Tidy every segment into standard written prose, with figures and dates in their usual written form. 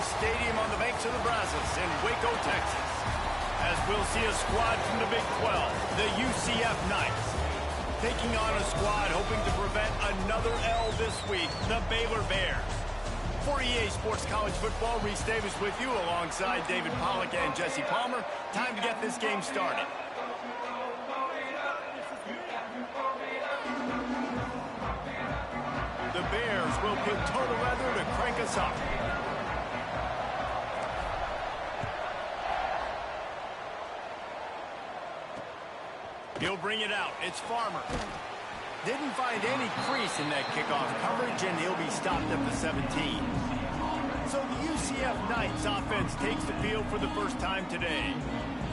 Stadium on the banks of the Brazos in Waco, Texas, as we'll see a squad from the Big 12, the UCF Knights, taking on a squad hoping to prevent another L this week, the Baylor Bears. For EA Sports College Football, Reese Davis with you alongside David Pollack and Jesse Palmer. Time to get this game started. The Bears will put total weather to crank us up. He'll bring it out. It's Farmer. Didn't find any crease in that kickoff coverage, and he'll be stopped at the 17. So the UCF Knights offense takes the field for the first time today.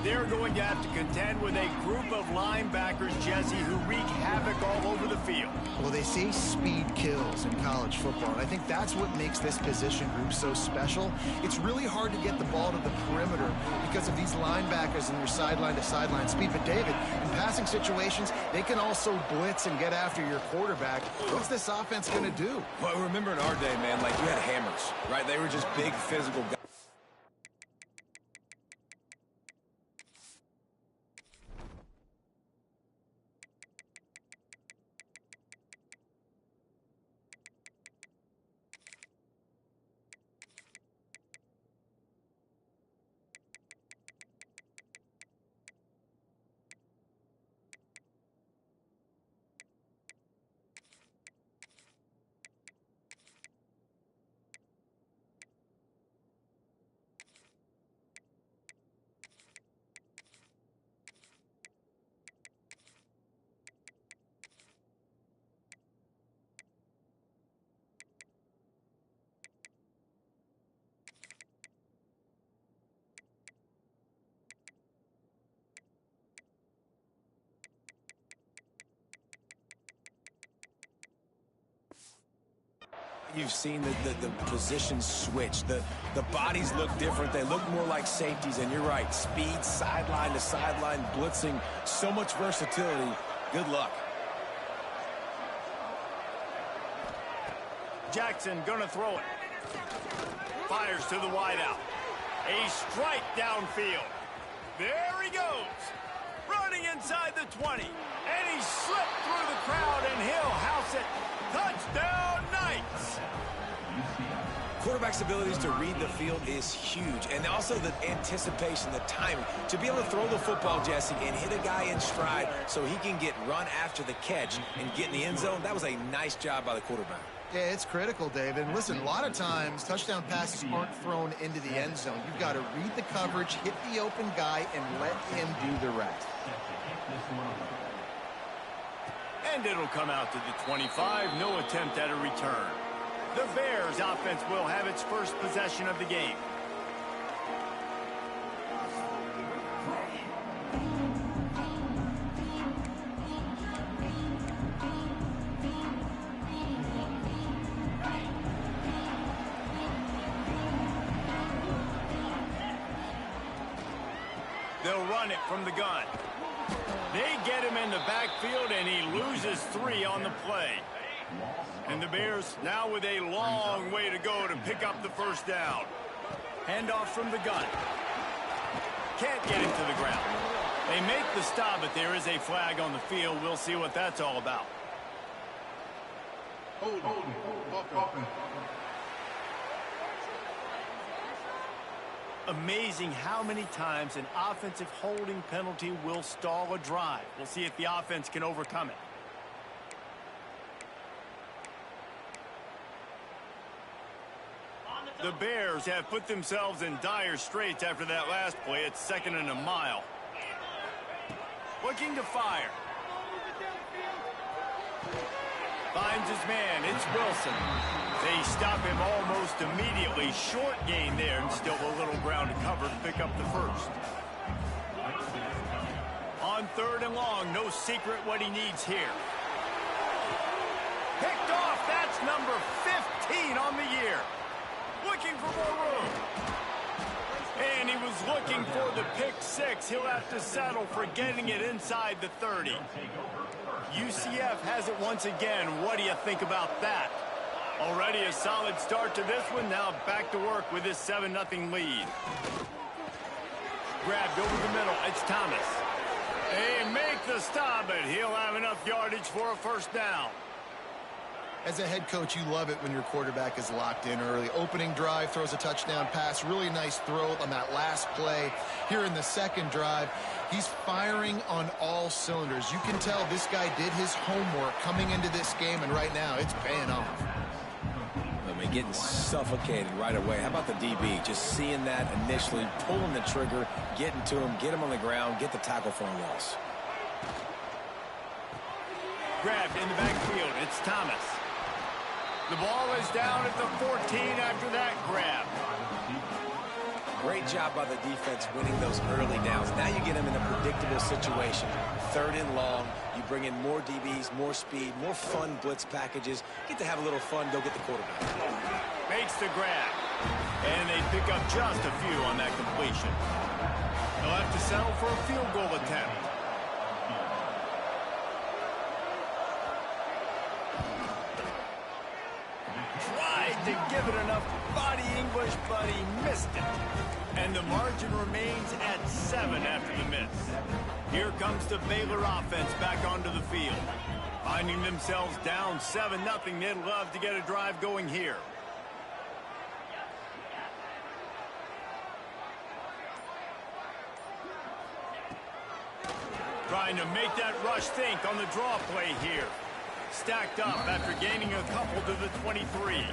They're going to have to contend with a group of linebackers, Jesse, who wreak havoc all over the field. Well, they say speed kills in college football, and I think that's what makes this position group so special. It's really hard to get the ball to the perimeter because of these linebackers and their sideline-to-sideline speed. But, David, in passing situations, they can also blitz and get after your quarterback. What's this offense going to do? Well, remember in our day, man, like you had hammers, right? They were just big physical guys. You've seen the positions switch. The bodies look different. They look more like safeties, and you're right. Speed, sideline to sideline, blitzing, so much versatility. Good luck. Jackson gonna throw it. Fires to the wideout. A strike downfield. There he goes. Running inside the 20. And he slipped through the crowd, and he'll house it. Touchdown, Knights! Quarterback's abilities to read the field is huge, and also the anticipation, the timing. To be able to throw the football, Jesse, and hit a guy in stride so he can get run after the catch and get in the end zone, that was a nice job by the quarterback. Yeah, it's critical, David. And listen, a lot of times touchdown passes aren't thrown into the end zone. You've got to read the coverage, hit the open guy, and let him do the rest. And it'll come out to the 25. No attempt at a return. The Bears offense will have its first possession of the game. They'll run it from the gun. They get him in the backfield, and he loses 3 on the play. And the Bears now with a long way to go to pick up the first down. Handoff from the gun. Can't get him to the ground. They make the stop, but there is a flag on the field. We'll see what that's all about. Amazing how many times an offensive holding penalty will stall a drive. We'll see if the offense can overcome it. The Bears have put themselves in dire straits after that last play. It's 2nd and a mile. Looking to fire. Finds his man. It's Wilson. They stop him almost immediately. Short gain there, and still a little ground to cover to pick up the first. On 3rd and long, no secret what he needs here. Picked off. That's number 15 on the year. Looking for more room. And he was looking for the pick 6. He'll have to settle for getting it inside the 30. UCF has it once again. What do you think about that? Already a solid start to this one. Now back to work with this 7-0 lead. Grabbed over the middle. It's Thomas. They make the stop, but he'll have enough yardage for a first down. As a head coach, you love it when your quarterback is locked in early. Opening drive, throws a touchdown pass. Really nice throw on that last play. Here in the second drive, he's firing on all cylinders. You can tell this guy did his homework coming into this game, and right now it's paying off. I mean, getting suffocated right away. How about the DB? Just seeing that initially, pulling the trigger, getting to him, get him on the ground, get the tackle for a loss. Grabbed in the backfield. It's Thomas. The ball is down at the 14 after that grab. Great job by the defense winning those early downs. Now you get them in a predictable situation. 3rd and long. You bring in more DBs, more speed, more fun blitz packages. Get to have a little fun. Go get the quarterback. Makes the grab. And they pick up just a few on that completion. They'll have to settle for a field goal attempt. To give it enough body English, but he missed it. And the margin remains at 7 after the miss. Here comes the Baylor offense back onto the field. Finding themselves down 7-0, they'd love to get a drive going here. Trying to make that rush think on the draw play here. Stacked up after gaining a couple to the 23.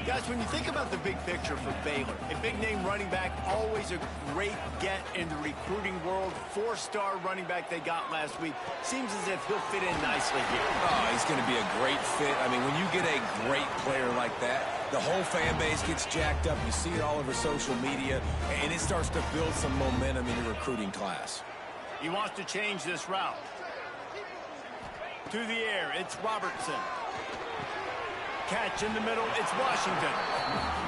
Guys, when you think about the big picture for Baylor, a big-name running back, always a great get in the recruiting world. 4-star running back they got last week. Seems as if he'll fit in nicely here. Oh, he's going to be a great fit. I mean, when you get a great player like that, the whole fan base gets jacked up. You see it all over social media, and it starts to build some momentum in your recruiting class. He wants to change this route. To the air, it's Robertson. Catch in the middle, it's Washington.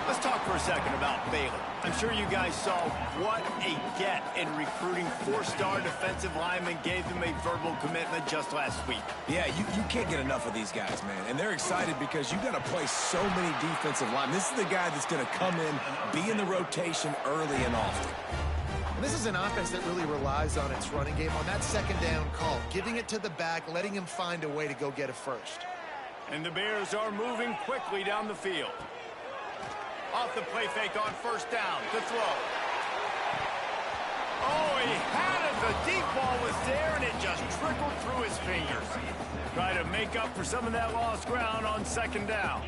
Let's talk for a second about Baylor. I'm sure you guys saw what a get in recruiting. 4-star defensive linemen, gave them a verbal commitment just last week. Yeah, you can't get enough of these guys, man. And they're excited because you got to play so many defensive linemen. This is the guy that's going to come in, be in the rotation early and often. And this is an offense that really relies on its running game, on that second down call, giving it to the back, letting him find a way to go get a first. And the Bears are moving quickly down the field. Off the play fake on first down to throw. Oh, he had it. The deep ball was there, and it just trickled through his fingers. Try to make up for some of that lost ground on second down.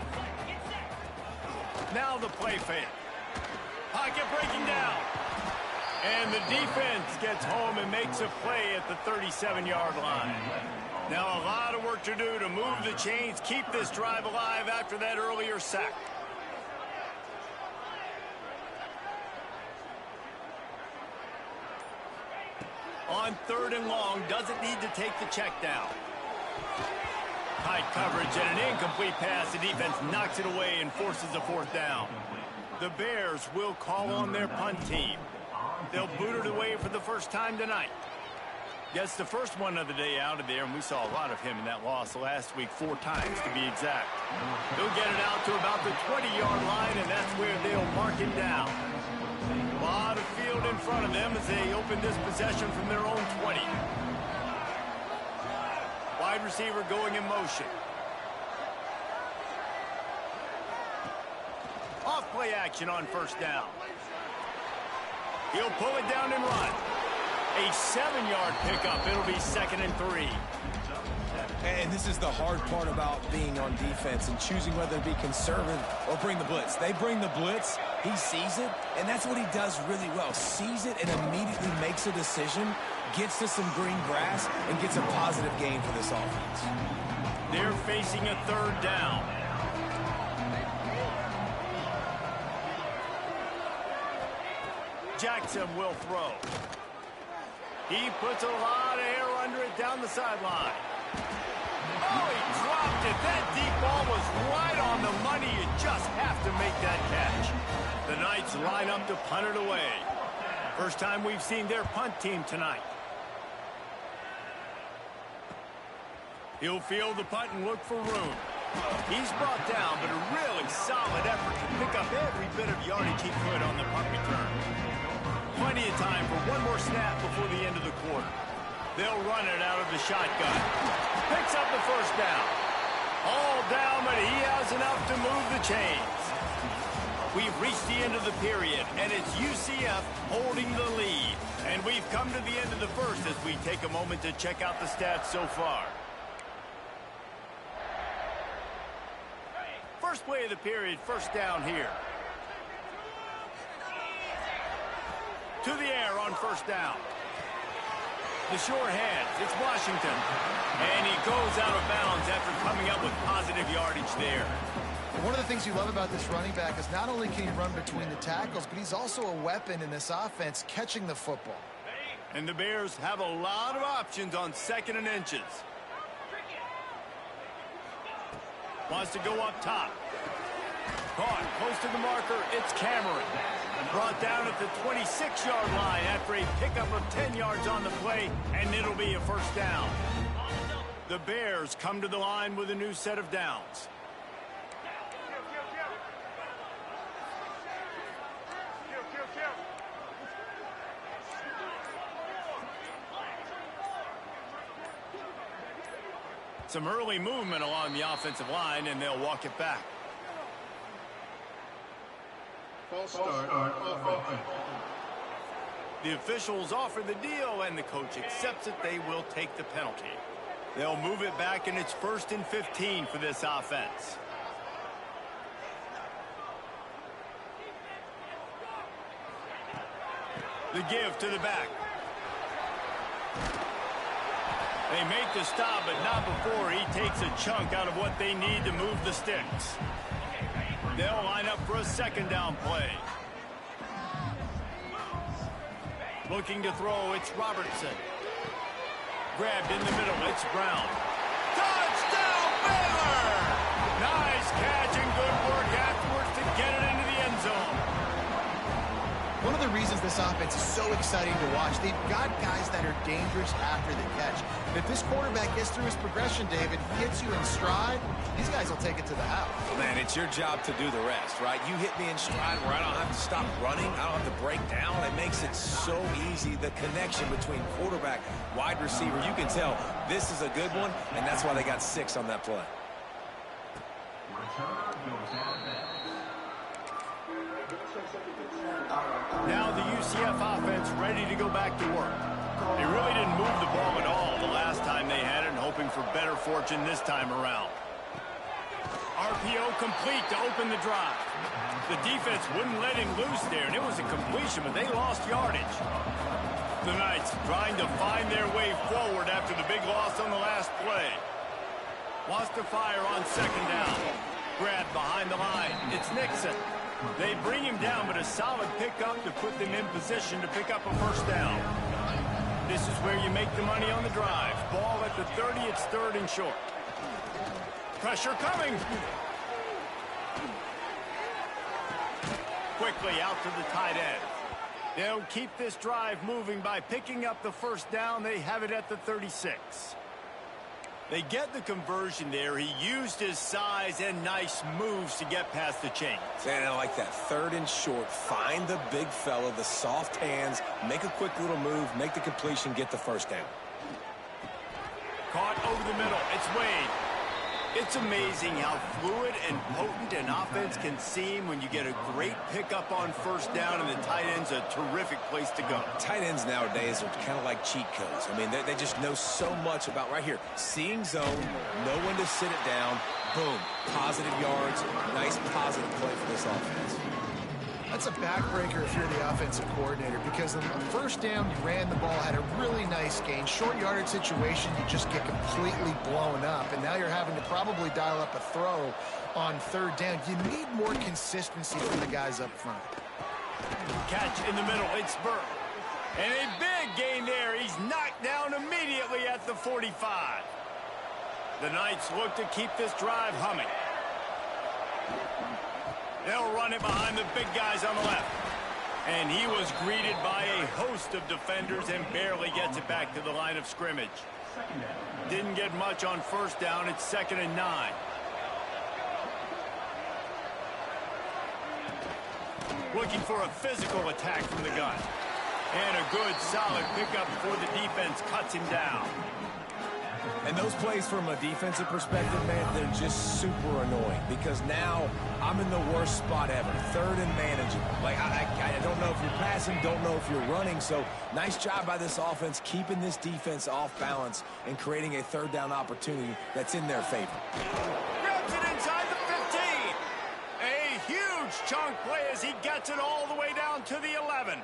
Now the play fake. Pocket breaking down. And the defense gets home and makes a play at the 37-yard line. Now a lot of work to do to move the chains, keep this drive alive after that earlier sack. On 3rd and long, doesn't need to take the check down. Tight coverage and an incomplete pass. The defense knocks it away and forces a 4th down. The Bears will call on their punt team. They'll boot it away for the first time tonight. Gets the first one of the day out of there, and we saw a lot of him in that loss last week, 4 times to be exact. They'll get it out to about the 20-yard line, and that's where they'll mark it down. A lot of field in front of them as they open this possession from their own 20. Wide receiver going in motion. Off play action on first down. He'll pull it down and run. A 7-yard pickup. It'll be 2nd and 3. And this is the hard part about being on defense and choosing whether to be conservative or bring the blitz. They bring the blitz, he sees it, and that's what he does really well. Sees it and immediately makes a decision, gets to some green grass, and gets a positive gain for this offense. They're facing a 3rd down. Jackson will throw. He puts a lot of air under it down the sideline. Oh, he dropped it. That deep ball was right on the money. You just have to make that catch. The Knights line up to punt it away. First time we've seen their punt team tonight. He'll field the punt and look for room. He's brought down, but a really solid effort to pick up every bit of yardage he could on the punt return. Plenty of time for one more snap before the end of the quarter. They'll run it out of the shotgun. Picks up the first down. All down, but he has enough to move the chains. We've reached the end of the period, and it's UCF holding the lead. And we've come to the end of the first as we take a moment to check out the stats so far. First play of the period, first down here. To the air on first down. The sure hands, it's Washington. And he goes out of bounds after coming up with positive yardage there. One of the things you love about this running back is not only can he run between the tackles, but he's also a weapon in this offense catching the football. And the Bears have a lot of options on 2nd and inches. Wants to go up top. Caught close to the marker, it's Cameron. Brought down at the 26-yard line after a pickup of 10 yards on the play, and it'll be a first down. The Bears come to the line with a new set of downs. Some early movement along the offensive line, and they'll walk it back. False start on offense. The officials offer the deal, and the coach accepts it. They will take the penalty. They'll move it back, and it's 1st and 15 for this offense. The give to the back. They make the stop, but not before he takes a chunk out of what they need to move the sticks. They'll line up for a 2nd down play. Looking to throw, it's Robertson. Grabbed in the middle, it's Brown. Touchdown, Baylor! Nice catch and good work afterwards to get it into the end zone. One of the reasons this offense is so exciting to watch, they've got guys that are dangerous after the catch. And if this quarterback gets through his progression, David, he hits you in stride, these guys will take it to the house. Well, man, it's your job to do the rest, right? You hit me in stride where I don't have to stop running. I don't have to break down. It makes it so easy. The connection between quarterback, wide receiver, you can tell this is a good one, and that's why they got 6 on that play. Now the UCF offense ready to go back to work. They really didn't move the ball at all the last time they had it, and hoping for better fortune this time around. RPO complete to open the drive. The defense wouldn't let him loose there, and it was a completion, but they lost yardage. The Knights trying to find their way forward after the big loss on the last play. Wants to fire on 2nd down. Grabbed behind the line. It's Nixon. They bring him down, but a solid pickup to put them in position to pick up a first down. This is where you make the money on the drive. Ball at the 30, it's 3rd and short. Pressure coming. Quickly out to the tight end. They'll keep this drive moving by picking up the first down. They have it at the 36. They get the conversion there. He used his size and nice moves to get past the chains. And I like that 3rd and short. Find the big fella, the soft hands, make a quick little move, make the completion, get the first down. Caught over the middle. It's Wade. It's amazing how fluid and potent an offense can seem when you get a great pickup on first down, and the tight end's a terrific place to go. Tight ends nowadays are kind of like cheat codes. I mean, they just know so much about right here. Seeing zone, know when to sit it down, boom, positive yards, nice positive play for this offense. That's a backbreaker if you're the offensive coordinator, because on the first down, you ran the ball, had a really nice gain. Short yardage situation, you just get completely blown up, and now you're having to probably dial up a throw on 3rd down. You need more consistency from the guys up front. Catch in the middle, it's Burke. And a big gain there. He's knocked down immediately at the 45. The Knights look to keep this drive humming. They'll run it behind the big guys on the left. And he was greeted by a host of defenders and barely gets it back to the line of scrimmage. Didn't get much on first down. It's 2nd and 9. Looking for a physical attack from the gun. And a good, solid pickup before the defense cuts him down. And those plays from a defensive perspective, man, they're just super annoying because now I'm in the worst spot ever. Third and manageable. Like, I don't know if you're passing, don't know if you're running. So nice job by this offense keeping this defense off balance and creating a third down opportunity that's in their favor. Grabs it inside the 15. A huge chunk play as he gets it all the way down to the 11.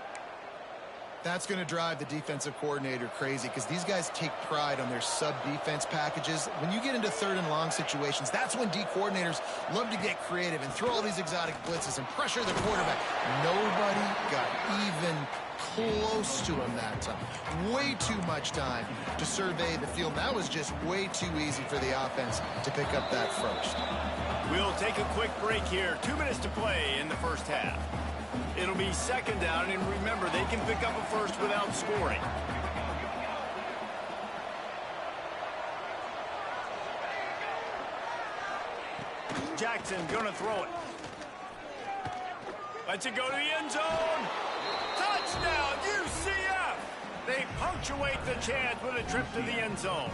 That's going to drive the defensive coordinator crazy because these guys take pride on their sub-defense packages. When you get into third and long situations, that's when D coordinators love to get creative and throw all these exotic blitzes and pressure the quarterback. Nobody got even close to him that time. Way too much time to survey the field. That was just way too easy for the offense to pick up that first. We'll take a quick break here. 2 minutes to play in the first half. It'll be second down, and remember, they can pick up a first without scoring. Jackson gonna throw it. Lets it go to the end zone. Touchdown, UCF! They punctuate the chance with a trip to the end zone.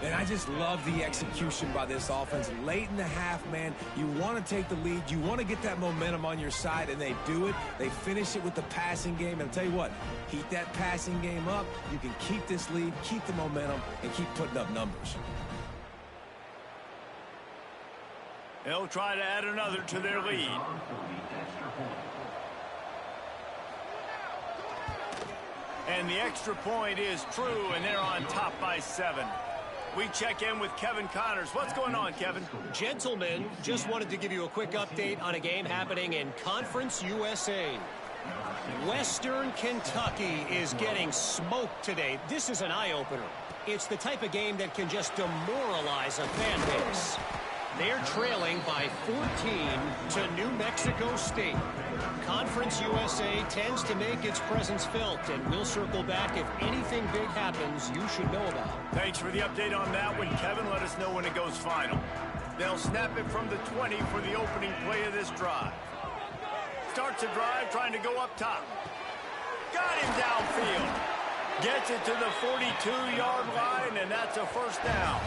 And I just love the execution by this offense. Late in the half, man, you want to take the lead. You want to get that momentum on your side, and they do it. They finish it with the passing game. And I'll tell you what, heat that passing game up. You can keep this lead, keep the momentum, and keep putting up numbers. They'll try to add another to their lead. And the extra point is true, and they're on top by 7. We check in with Kevin Connors. What's going on, Kevin? Gentlemen, just wanted to give you a quick update on a game happening in Conference USA. Western Kentucky is getting smoked today. This is an eye-opener. It's the type of game that can just demoralize a fan base. They're trailing by 14 to New Mexico State. Conference USA tends to make its presence felt, and we'll circle back if anything big happens you should know about. Thanks for the update on that one, Kevin. Let us know when it goes final. They'll snap it from the 20 for the opening play of this drive. Starts the drive trying to go up top. Got him downfield. Gets it to the 42-yard line, and that's a first down.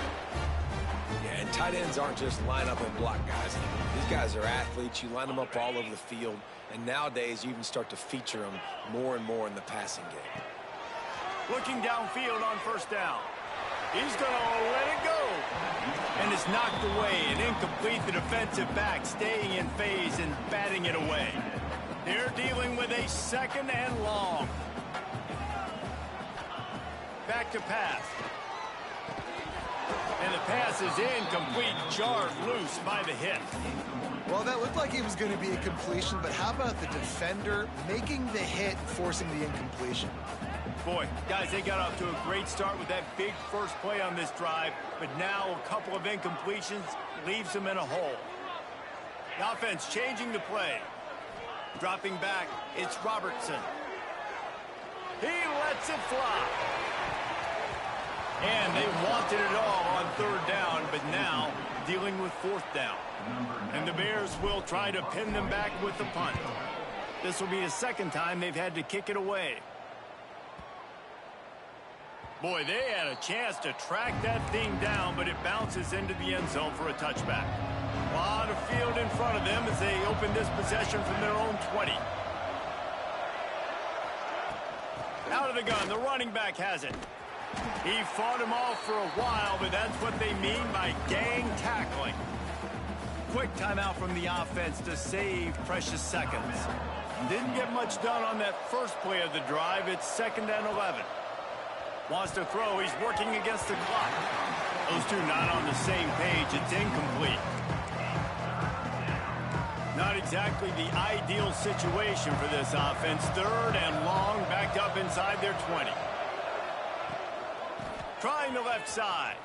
Yeah, and tight ends aren't just line up and block guys anymore. These guys are athletes. You line them up all over the field. And nowadays, you even start to feature them more and more in the passing game. Looking downfield on first down. He's going to let it go. And it's knocked away and incomplete. The defensive back staying in phase and batting it away. They're dealing with a second and long. Back to pass. And the pass is incomplete, jarred loose by the hit. Well, that looked like it was going to be a completion, but how about the defender making the hit, forcing the incompletion? Boy, guys, they got off to a great start with that big first play on this drive, but now a couple of incompletions leaves them in a hole. The offense changing the play. Dropping back, it's Robertson. He lets it fly. And they wanted it all on third down, but now dealing with fourth down. And the Bears will try to pin them back with the punt. This will be the second time they've had to kick it away. Boy, they had a chance to track that thing down, but it bounces into the end zone for a touchback. A lot of field in front of them as they open this possession from their own 20. Out of the gun, the running back has it. He fought him off for a while, but that's what they mean by gang tackling. Quick timeout from the offense to save precious seconds. Didn't get much done on that first play of the drive. It's 2nd and 11. Wants to throw. He's working against the clock. Those two not on the same page. It's incomplete. Not exactly the ideal situation for this offense. 3rd and long, backed up inside their 20. Trying the left side.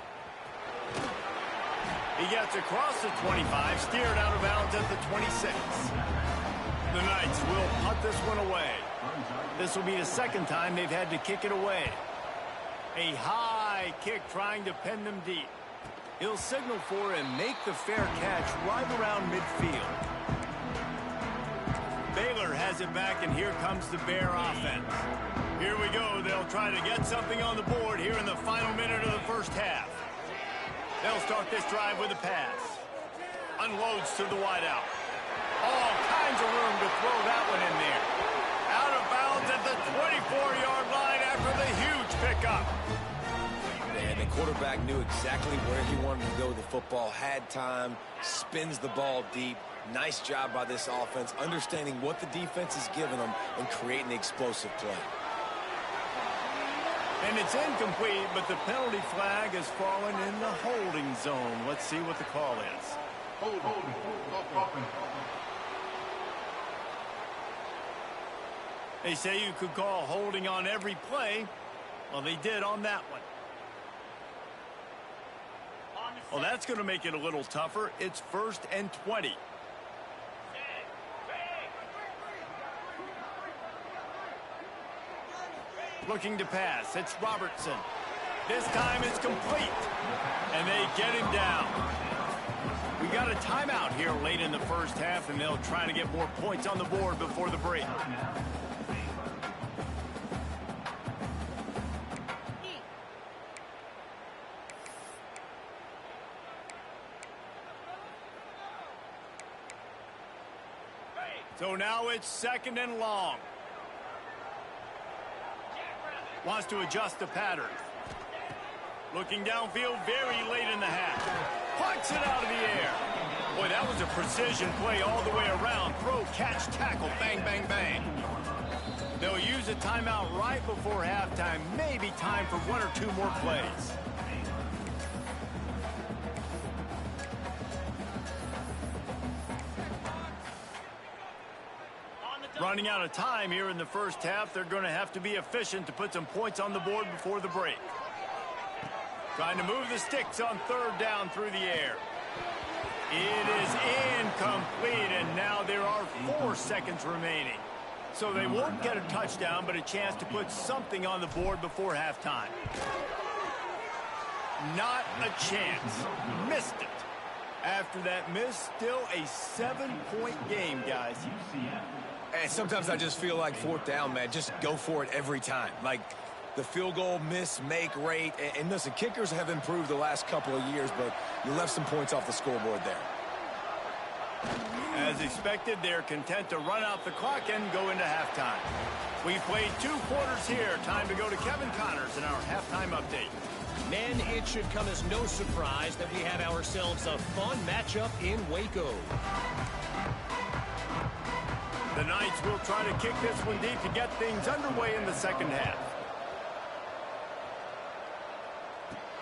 He gets across the 25, steered out of bounds at the 26. The Knights will punt this one away. This will be the second time they've had to kick it away. A high kick trying to pin them deep. He'll signal for and make the fair catch right around midfield. has it back, and here comes the Bear offense. Here we go. They'll try to get something on the board here in the final minute of the first half. They'll start this drive with a pass. Unloads to the wideout. All kinds of room to throw that one in there. Out of bounds at the 24-yard line after the huge pickup. And the quarterback knew exactly where he wanted to go with the football, had time, spins the ball deep. Nice job by this offense, understanding what the defense is giving them and creating the explosive play. And it's incomplete, but the penalty flag has fallen in the holding zone. Let's see what the call is. Holding. They say you could call holding on every play. Well, they did on that one. Well, that's going to make it a little tougher. It's 1st and 20. Looking to pass. It's Robertson. This time it's complete. And they get him down. We got a timeout here late in the first half, and they'll try to get more points on the board before the break. So now it's 2nd and long. Wants to adjust the pattern. Looking downfield very late in the half. Plucks it out of the air. Boy, that was a precision play all the way around. Throw, catch, tackle, bang, bang, bang. They'll use a timeout right before halftime. Maybe time for 1 or 2 more plays. Running out of time here in the first half. They're going to have to be efficient to put some points on the board before the break. Trying to move the sticks on 3rd down through the air. It is incomplete, and now there are 4 seconds remaining. So they won't get a touchdown, but a chance to put something on the board before halftime. Not a chance. Missed it. After that miss, still a 7-point game, guys. And sometimes I just feel like 4th down, man, just go for it every time. Like the field goal miss, make rate. And listen, kickers have improved the last couple of years, but you left some points off the scoreboard there. As expected, they're content to run out the clock and go into halftime. We played 2 quarters here. Time to go to Kevin Connors in our halftime update. Men, it should come as no surprise that we have ourselves a fun matchup in Waco. The Knights will try to kick this one deep to get things underway in the second half.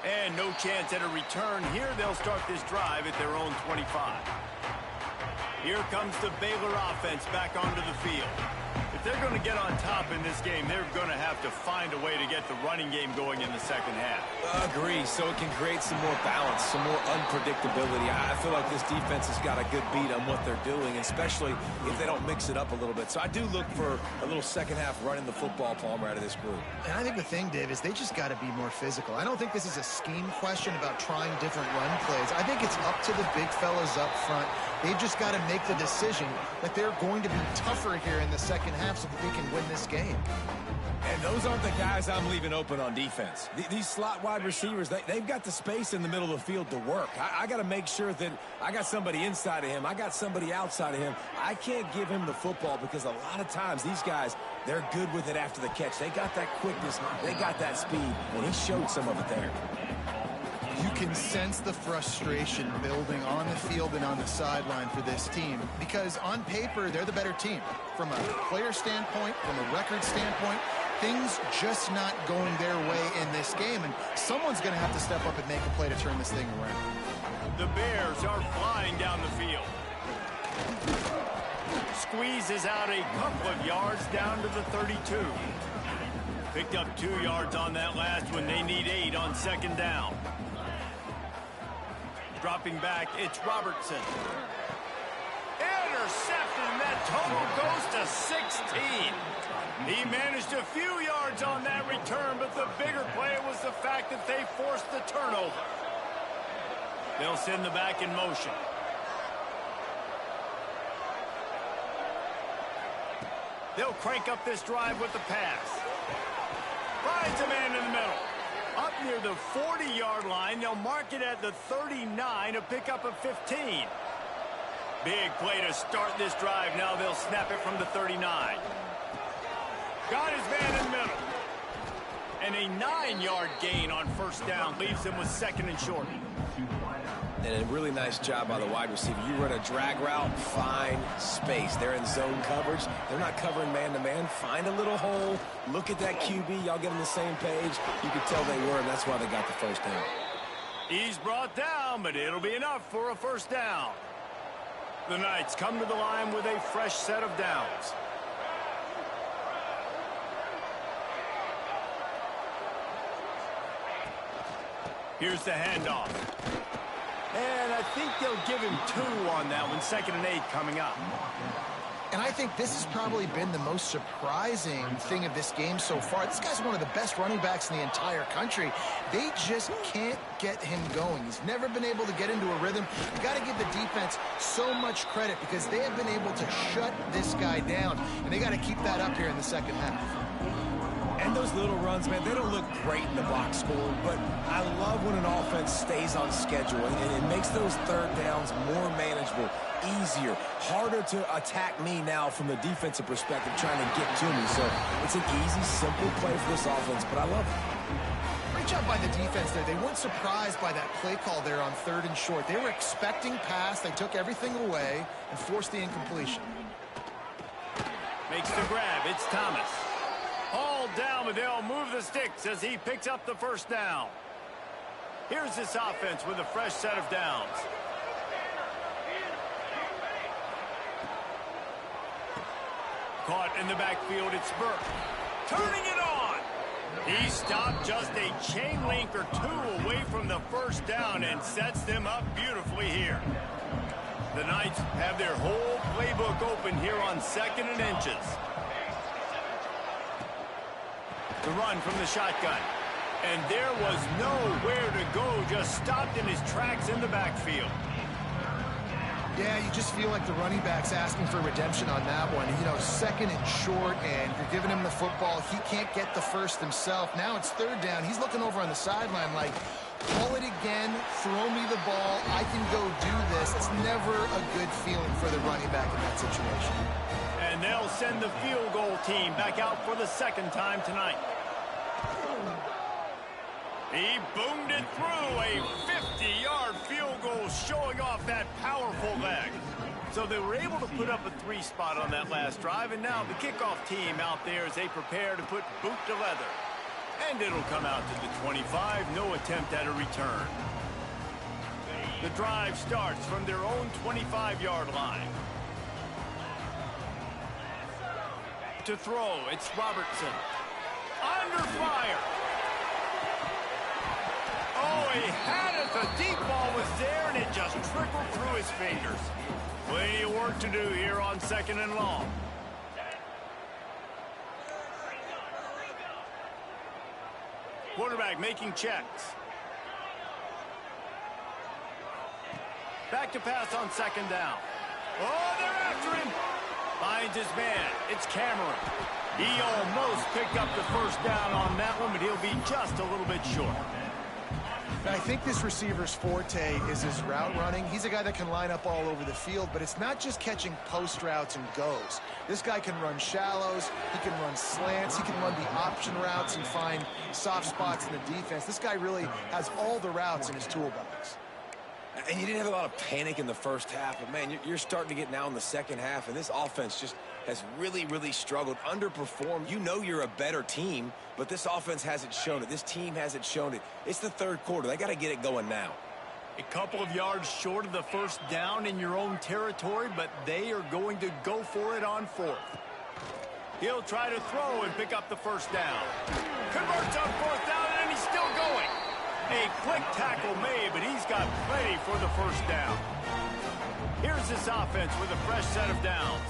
And no chance at a return here. They'll start this drive at their own 25. Here comes the Baylor offense back onto the field. If they're going to get on top in this game, they're going to have to find a way to get the running game going in the second half. Agree, so it can create some more balance, some more unpredictability. I feel like this defense has got a good beat on what they're doing, especially if they don't mix it up a little bit. So I do look for a little second half running the football, Palmer, out of this group. And I think the thing, Dave, is they just got to be more physical. I don't think this is a scheme question about trying different run plays. I think it's up to the big fellas up front. They've just got to make the decision that they're going to be tougher here in the second half so that they can win this game. And those aren't the guys I'm leaving open on defense. These slot wide receivers, they've got the space in the middle of the field to work. I got to make sure that I got somebody inside of him. I got somebody outside of him. I can't give him the football because a lot of times these guys, they're good with it after the catch. They got that quickness. They got that speed, and he showed some of it there. You can sense the frustration building on the field and on the sideline for this team because on paper, they're the better team. From a player standpoint, from a record standpoint, things just not going their way in this game, and someone's going to have to step up and make a play to turn this thing around. The Bears are flying down the field. Squeezes out a couple of yards down to the 32. Picked up 2 yards on that last one. They need 8 on second down. Dropping back, it's Robertson. Intercepted, and that total goes to 16. He managed a few yards on that return, but the bigger play was the fact that they forced the turnover. They'll send the back in motion. They'll crank up this drive with the pass. Finds a man in the middle. Up near the 40-yard line, they'll mark it at the 39, a pickup of 15. Big play to start this drive. Now they'll snap it from the 39. Got his man in the middle. And a 9-yard gain on first down leaves them with second and short. And a really nice job by the wide receiver. You run a drag route, find space. They're in zone coverage. They're not covering man-to-man. Find a little hole. Look at that QB. Y'all get on the same page. You could tell they were, and that's why they got the first down. He's brought down, but it'll be enough for a first down. The Knights come to the line with a fresh set of downs. Here's the handoff. And I think they'll give him 2 on that one. 2nd and 8 coming up. And I think this has probably been the most surprising thing of this game so far. This guy's one of the best running backs in the entire country. They just can't get him going. He's never been able to get into a rhythm. You got to give the defense so much credit because they have been able to shut this guy down. And they got to keep that up here in the second half. And those little runs, man, they don't look great in the box score, but I love when an offense stays on schedule, and it makes those third downs more manageable, easier, harder to attack me now from the defensive perspective trying to get to me. So it's an easy, simple play for this offense, but I love it. Great job by the defense there. They weren't surprised by that play call there on 3rd and short. They were expecting pass. They took everything away and forced the incompletion. Makes the grab. It's Thomas. Hauled down, but they'll move the sticks as he picks up the first down. Here's this offense with a fresh set of downs. Caught in the backfield, it's Burke. Turning it on. He stopped just a chain link or 2 away from the first down and sets them up beautifully here. The Knights have their whole playbook open here on 2nd and inches. The run from the shotgun. And there was nowhere to go, just stopped in his tracks in the backfield. Yeah, you just feel like the running back's asking for redemption on that one. You know, 2nd and short, and you're giving him the football. He can't get the first himself. Now it's 3rd down. He's looking over on the sideline like, call it again, throw me the ball, I can go do this. It's never a good feeling for the running back in that situation. And they'll send the field goal team back out for the 2nd time tonight. He boomed it through, a 50-yard field goal showing off that powerful leg. So they were able to put up a 3 spot on that last drive, and now the kickoff team out there as they prepare to put boot to leather. And it'll come out to the 25, no attempt at a return. The drive starts from their own 25-yard line. To throw, it's Robertson. Under fire. Oh, he had it. The deep ball was there, and it just trickled through his fingers. Plenty of work to do here on 2nd and long. Quarterback making checks. Back to pass on 2nd down. Oh, they're after him. Finds his man. It's Cameron. He almost picked up the first down on that one, but he'll be just a little bit short. I think this receiver's forte is his route running. He's a guy that can line up all over the field, but it's not just catching post routes and goes. This guy can run shallows, he can run slants, he can run the option routes and find soft spots in the defense. This guy really has all the routes in his toolbox. And you didn't have a lot of panic in the first half, but, man, you're starting to get now in the second half, and this offense just has really, really struggled, underperformed. You know you're a better team, but this offense hasn't shown it. This team hasn't shown it. It's the 3rd quarter. They got to get it going now. A couple of yards short of the first down in your own territory, but they are going to go for it on 4th. He'll try to throw and pick up the first down. Converts on 4th down, and he's still going. A quick tackle made, but he's got plenty for the first down. Here's this offense with a fresh set of downs.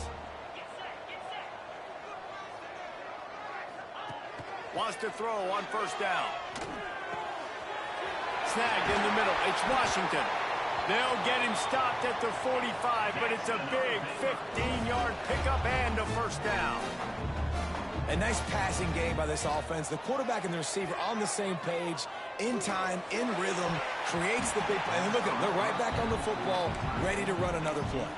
Wants to throw on 1st down. Snagged in the middle. It's Washington. They'll get him stopped at the 45, but it's a big 15-yard pickup and a first down. A nice passing game by this offense. The quarterback and the receiver on the same page, in time, in rhythm, creates the big play. And look at them. They're right back on the football, ready to run another play.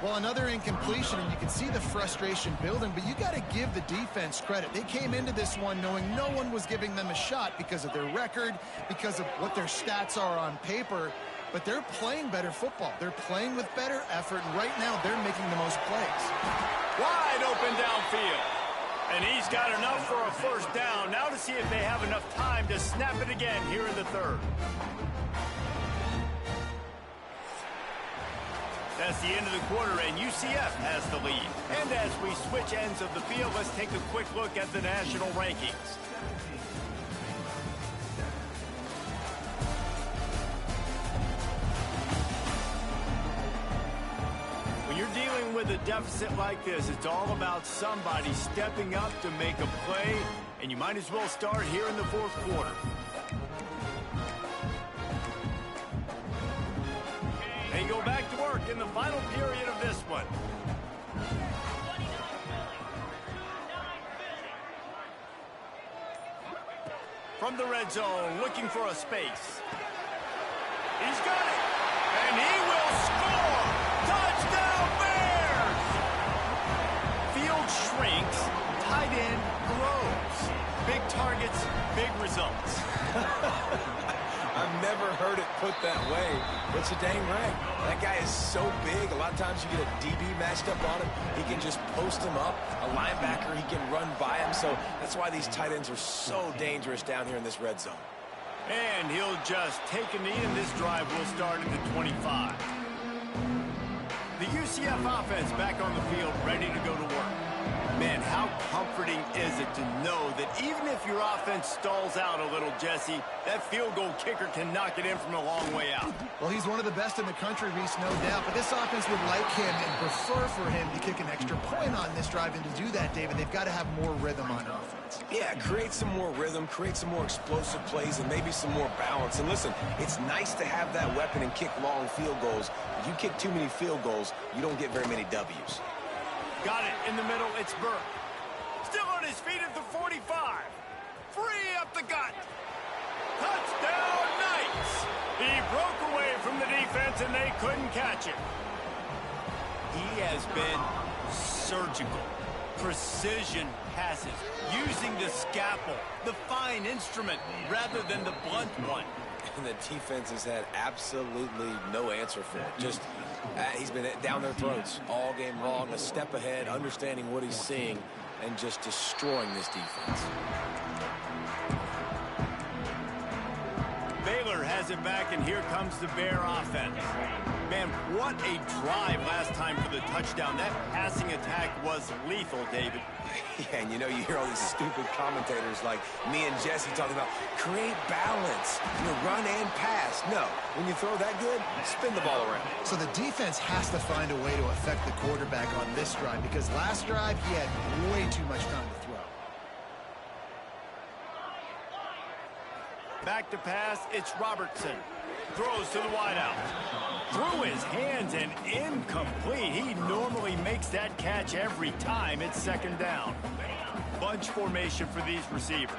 Well, another incompletion, and you can see the frustration building, but you got to give the defense credit. They came into this one knowing no one was giving them a shot because of their record, because of what their stats are on paper, but they're playing better football. They're playing with better effort, and right now they're making the most plays. Wide open downfield. And he's got enough for a first down. Now to see if they have enough time to snap it again here in the third. That's the end of the quarter, and UCF has the lead. And as we switch ends of the field, let's take a quick look at the national rankings. When you're dealing with a deficit like this, it's all about somebody stepping up to make a play, and you might as well start here in the fourth quarter. They go back to work in the final period of this one. From the red zone, looking for a space. He's got it, and he will score! Touchdown, Bears! Field shrinks, tight end grows. Big targets, big results. I've never heard it put that way, but you're dang right. That guy is so big. A lot of times you get a DB matched up on him. He can just post him up. A linebacker, he can run by him. So that's why these tight ends are so dangerous down here in this red zone. And he'll just take a knee, and this drive will start at the 25. The UCF offense back on the field, ready to go to work. Man, how comforting is it to know that even if your offense stalls out a little, Jesse, that field goal kicker can knock it in from a long way out. Well, he's one of the best in the country, Reese, no doubt. But this offense would like him and prefer for him to kick an extra point on this drive. And to do that, David, they've got to have more rhythm on offense. Yeah, create some more rhythm, create some more explosive plays, and maybe some more balance. And listen, it's nice to have that weapon and kick long field goals. If you kick too many field goals, you don't get very many W's. Got it in the middle. It's Burke. Still on his feet at the 45. Free up the gut. Touchdown, Knights. He broke away from the defense, and they couldn't catch him. He has been surgical. Precision passes. Using the scalpel, the fine instrument, rather than the blunt one. And the defense has had absolutely no answer for it. Just, he's been down their throats all game long, a step ahead, understanding what he's seeing, and just destroying this defense. Baylor has it back, and here comes the Bear offense. Man, what a drive last time for the touchdown. That passing attack was lethal, David. Yeah, and you know, you hear all these stupid commentators like me and Jesse talking about create balance, run and pass. No, when you throw that good, spin the ball around. So the defense has to find a way to affect the quarterback on this drive, because last drive he had way too much time to throw. Back to pass, it's Robertson. Throws to the wideout. Through his hands and incomplete. He normally makes that catch every time. It's second down. Bunch formation for these receivers.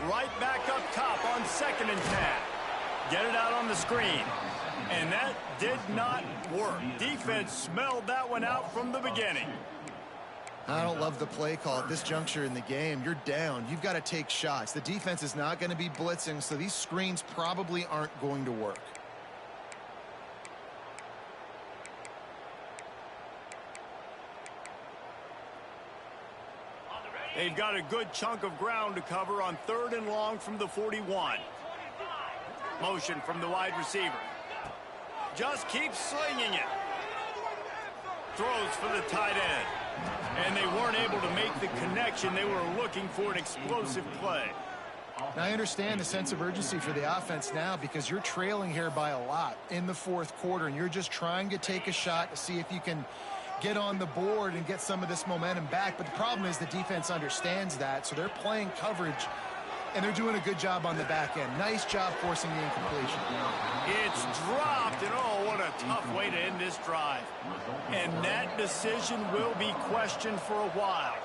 Right back up top on 2nd and 10. Get it out on the screen. And that did not work. Defense smelled that one out from the beginning. I don't love the play call at this juncture in the game. You're down. You've got to take shots. The defense is not going to be blitzing, so these screens probably aren't going to work. They've got a good chunk of ground to cover on 3rd and long from the 41. Motion from the wide receiver. Just keeps slinging it. Throws for the tight end. And they weren't able to make the connection. They were looking for an explosive play. Now, I understand the sense of urgency for the offense now, because you're trailing here by a lot in the 4th quarter, and you're just trying to take a shot to see if you can get on the board and get some of this momentum back. But the problem is the defense understands that, so they're playing coverage And they're doing a good job on the back end. Nice job forcing the incompletion. It's dropped, and oh, what a tough way to end this drive. And that decision will be questioned for a while.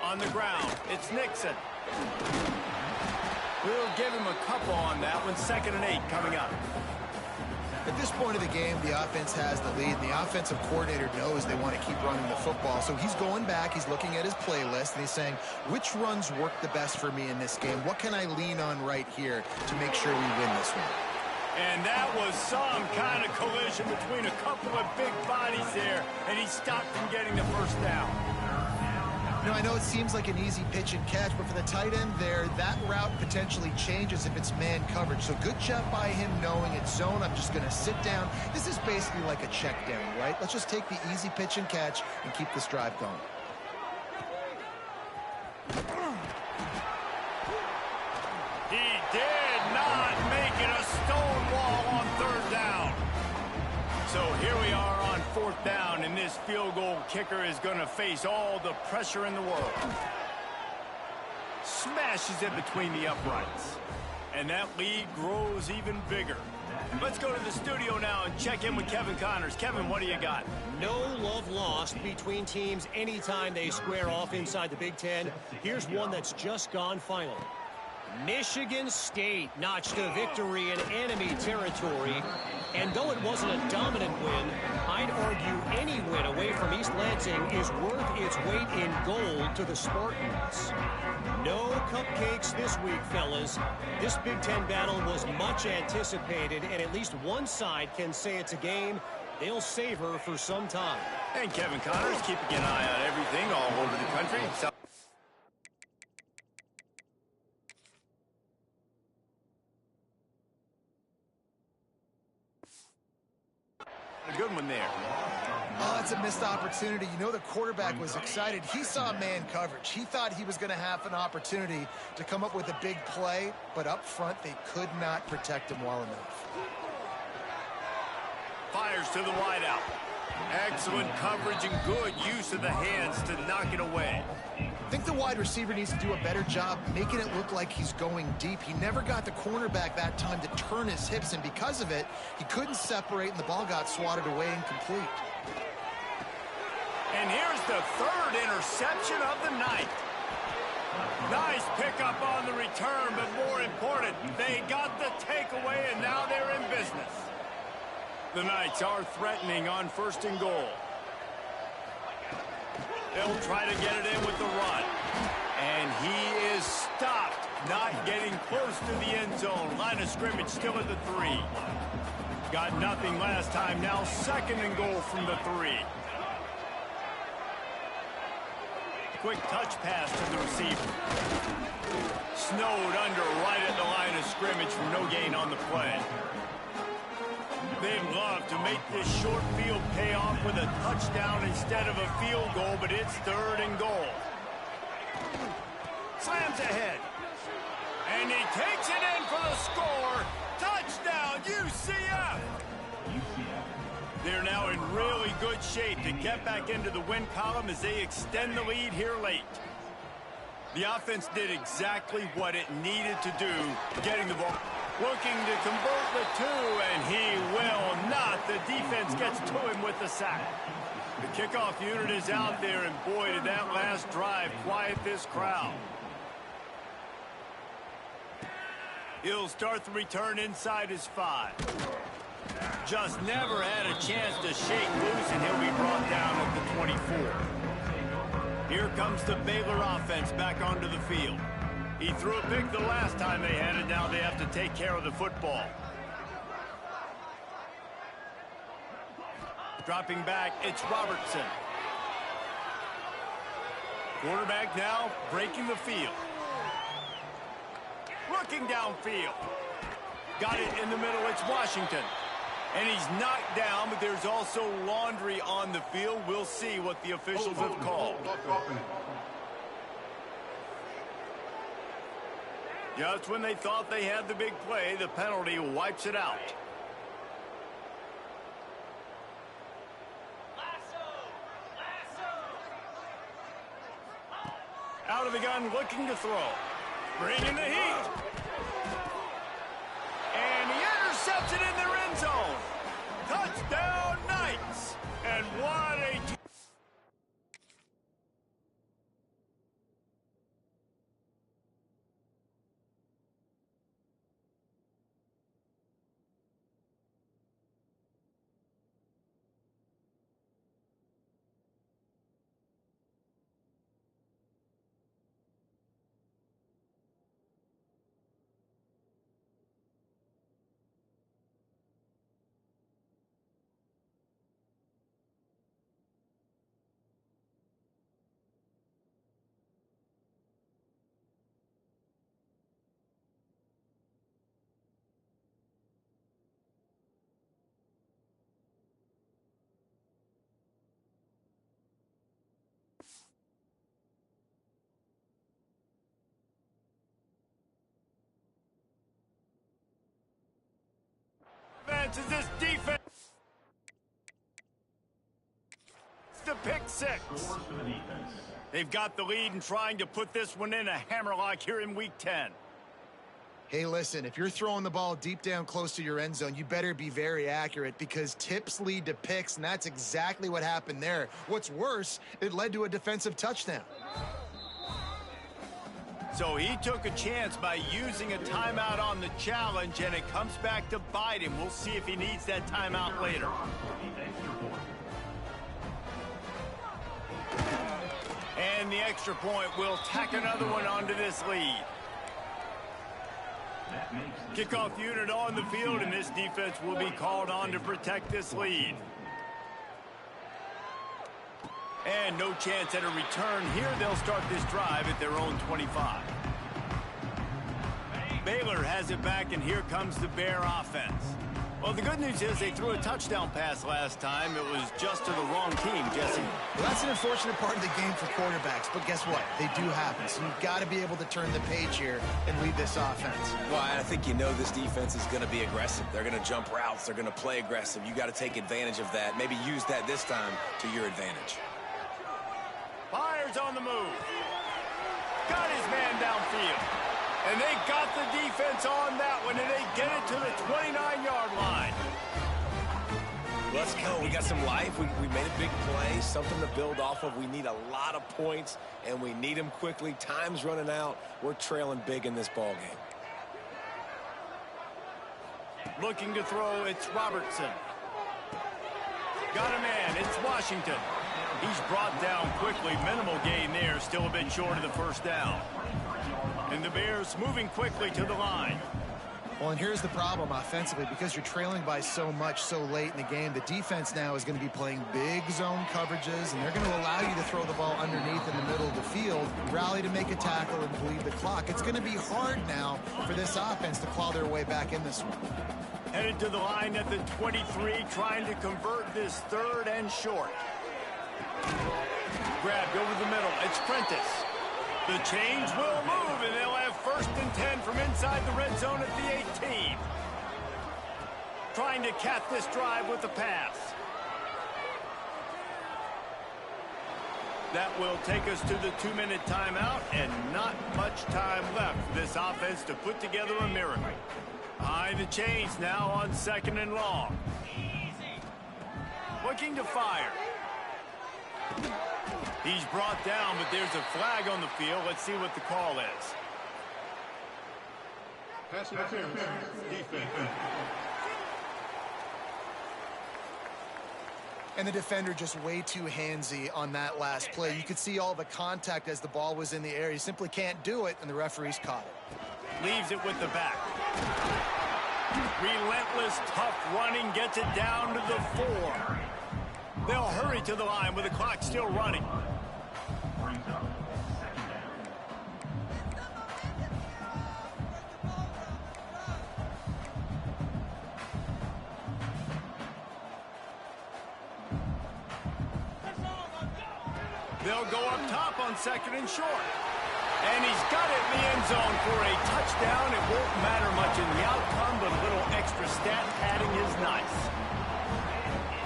On the ground, it's Nixon. We'll give him a couple on that one. 2nd and 8 coming up. At this point of the game, the offense has the lead, and the offensive coordinator knows they want to keep running the football. So he's going back, he's looking at his playlist, and he's saying, which runs work the best for me in this game? What can I lean on right here to make sure we win this one? And that was some kind of collision between a couple of big bodies there, and he stopped from getting the first down. You know, I know it seems like an easy pitch and catch, but for the tight end there, that route potentially changes if it's man coverage. So good job by him knowing it's zone. I'm just going to sit down. This is basically like a check down, right? Let's just take the easy pitch and catch and keep this drive going. He did not make it a stone wall on 3rd down. So here we are on 4th down, and this field goal kicker is going to face all the pressure in the world. Smashes it between the uprights. And that lead grows even bigger. Let's go to the studio now and check in with Kevin Connors. Kevin, what do you got? No love lost between teams anytime they square off inside the Big Ten. Here's one that's just gone final. Michigan State notched a victory in enemy territory. And though it wasn't a dominant win, I'd argue any win away from East Lansing is worth its weight in gold to the Spartans. No cupcakes this week, fellas. This Big Ten battle was much anticipated, and at least one side can say it's a game they'll savor for some time. And Kevin Connors keeping an eye on everything all over the country. A good one there. Oh, that's a missed opportunity. You know, the quarterback was excited. He saw man coverage. He thought he was going to have an opportunity to come up with a big play, but up front, they could not protect him well enough. Fires to the wideout. Excellent coverage and good use of the hands to knock it away. I think the wide receiver needs to do a better job making it look like he's going deep. He never got the cornerback that time to turn his hips, and because of it, he couldn't separate, and the ball got swatted away incomplete. And here's the 3rd interception of the night. Nice pickup on the return, but more important, they got the takeaway, and now they're in business. The Knights are threatening on 1st and goal. They'll try to get it in with the run. And he is stopped, not getting close to the end zone. Line of scrimmage still at the 3. Got nothing last time, now 2nd and goal from the 3. Quick touch pass to the receiver. Snowed under right at the line of scrimmage from no gain on the play. They'd love to make this short field pay off with a touchdown instead of a field goal, but it's 3rd and goal. Slams ahead. And he takes it in for the score. Touchdown, UCF! They're now in really good shape to get back into the win column as they extend the lead here late. The offense did exactly what it needed to do, getting the ball. Looking to convert the 2, and he will not. The defense gets to him with the sack. The kickoff unit is out there, and boy, did that last drive quiet this crowd. He'll start the return inside his 5. Just never had a chance to shake loose, and he'll be brought down at the 24. Here comes the Baylor offense back onto the field. He threw a pick the last time they had it. Now they have to take care of the football. Dropping back, it's Robertson. Quarterback now breaking the field. Looking downfield. Got it in the middle, it's Washington. And he's knocked down, but there's also laundry on the field. We'll see what the officials have called. Just when they thought they had the big play, the penalty wipes it out. Out of the gun, looking to throw. Bringing the heat. And he intercepts it in their end zone. Touchdown, Knights. And what a... Is this defense? The pick six. They've got the lead and trying to put this one in a hammerlock here in week 10. Hey, listen, if you're throwing the ball deep down close to your end zone, you better be very accurate because tips lead to picks, and that's exactly what happened there. What's worse, it led to a defensive touchdown. So he took a chance by using a timeout on the challenge, and it comes back to bite him. We'll see if he needs that timeout later. And the extra point will tack another one onto this lead. Kickoff unit on the field, and this defense will be called on to protect this lead. And no chance at a return here. They'll start this drive at their own 25. Baylor has it back, and here comes the Bear offense. Well, the good news is they threw a touchdown pass last time. It was just to the wrong team, Jesse. Well, that's an unfortunate part of the game for quarterbacks, but guess what? They do happen, so you've got to be able to turn the page here and lead this offense. Well, I think you know this defense is going to be aggressive. They're going to jump routes. They're going to play aggressive. You got to take advantage of that. Maybe use that this time to your advantage. Fires on the move. Got his man downfield. And they got the defense on that one, and they get it to the 29-yard line. Let's go. We got some life. We made a big play, something to build off of. We need a lot of points, and we need them quickly. Time's running out. We're trailing big in this ball game. Looking to throw, it's Robertson. Got a man, it's Washington. He's brought down quickly. Minimal gain there, still a bit short of the first down. And the Bears moving quickly to the line. Well, and here's the problem offensively. Because you're trailing by so much so late in the game, the defense now is going to be playing big zone coverages, and they're going to allow you to throw the ball underneath in the middle of the field, rally to make a tackle, and bleed the clock. It's going to be hard now for this offense to claw their way back in this one. Headed to the line at the 23, trying to convert this third and short. Grabbed over the middle. It's Prentice. The change will move, and they'll have 1st and 10 from inside the red zone at the 18. Trying to cap this drive with the pass. That will take us to the 2-minute timeout, and not much time left for this offense to put together a miracle. Behind the chains now on 2nd and long. Looking to fire. He's brought down, but there's a flag on the field. Let's see what the call is. Pass interference. Defense. And the defender just way too handsy on that last play. You could see all the contact as the ball was in the air. He simply can't do it, and the referees caught it. Leaves it with the back. Relentless, tough running, gets it down to the 4. They'll hurry to the line with the clock still running. They'll go up top on 2nd and short. And he's got it in the end zone for a touchdown. It won't matter much in the outcome, but a little extra stat padding is nice.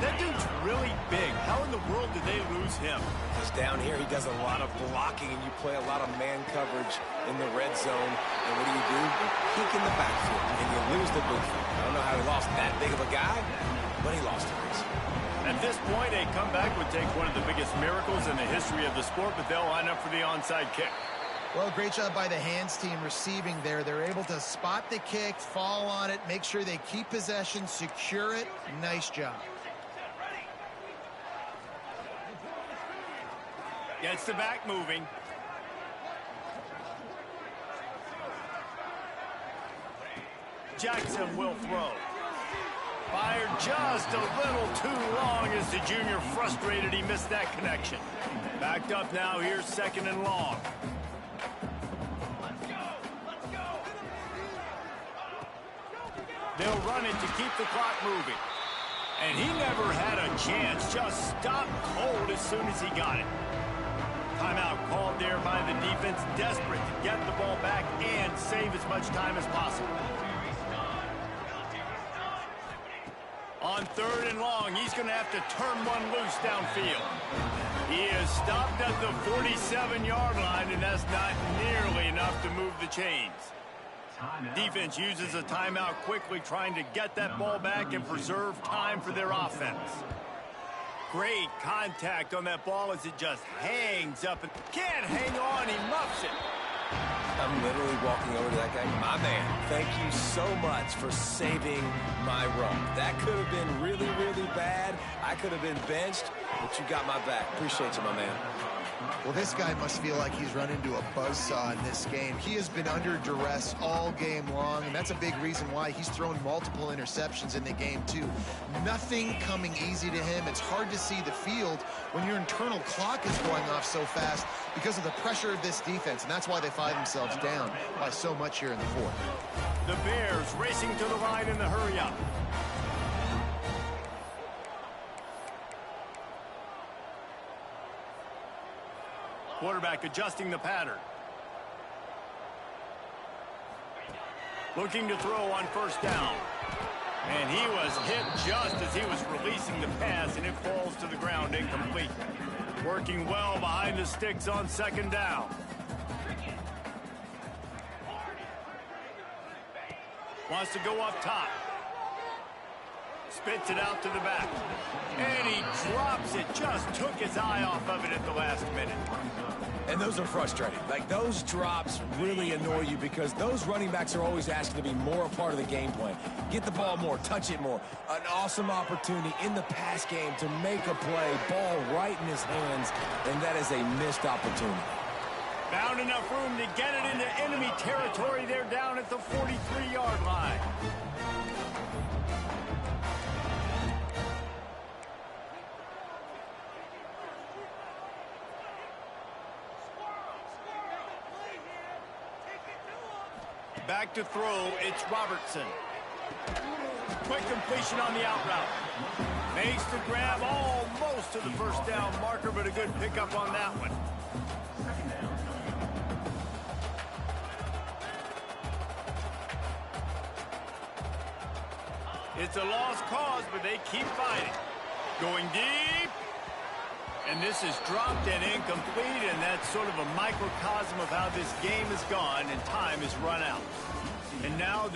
That dude's really big. How in the world did they lose him? Because down here he does a lot of blocking, and you play a lot of man coverage in the red zone. And what do? You kick in the backfield, and you lose the booth. I don't know how he lost that big of a guy, but he lost it. At this point, a comeback would take one of the biggest miracles in the history of the sport, but they'll line up for the onside kick. Well, great job by the hands team receiving there. They're able to spot the kick, fall on it, make sure they keep possession, secure it. Nice job. Gets the back moving. Jackson will throw. Fired just a little too long as the junior frustrated he missed that connection. Backed up now, here's 2nd and long. They'll run it to keep the clock moving. And he never had a chance, just stopped cold as soon as he got it. Timeout called there by the defense, desperate to get the ball back and save as much time as possible. On 3rd and long, he's going to have to turn one loose downfield. He is stopped at the 47-yard line, and that's not nearly enough to move the chains. Defense uses a timeout quickly, trying to get that ball back and preserve time for their offense. Great contact on that ball as it just hangs up. Can't hang on, he muffs it. I'm literally walking over to that guy. My man, thank you so much for saving my run. That could have been really, really bad. I could have been benched, but you got my back. Appreciate you, my man. Well, this guy must feel like he's run into a buzzsaw in this game. He has been under duress all game long, and that's a big reason why he's thrown multiple interceptions in the game, too. Nothing coming easy to him. It's hard to see the field when your internal clock is going off so fast because of the pressure of this defense, and that's why they find themselves down by so much here in the 4th. The Bears racing to the line in the hurry-up. Quarterback adjusting the pattern. Looking to throw on 1st down. And he was hit just as he was releasing the pass, and it falls to the ground incomplete. Working well behind the sticks on 2nd down. Wants to go up top. Spits it out to the back. And he drops it. Just took his eye off of it at the last minute. And those are frustrating. Like, those drops really annoy you because those running backs are always asking to be more a part of the game plan. Get the ball more, touch it more. An awesome opportunity in the pass game to make a play, ball right in his hands, and that is a missed opportunity. Found enough room to get it into enemy territory. They're down at the 43-yard line. Back to throw, it's Robertson. Quick completion on the out route. Makes the grab almost to the 1st down marker, but a good pickup on that one. It's a lost cause, but they keep fighting. Going deep. And this is dropped and incomplete, and that's sort of a microcosm of how this game has gone, and time is run out. And now this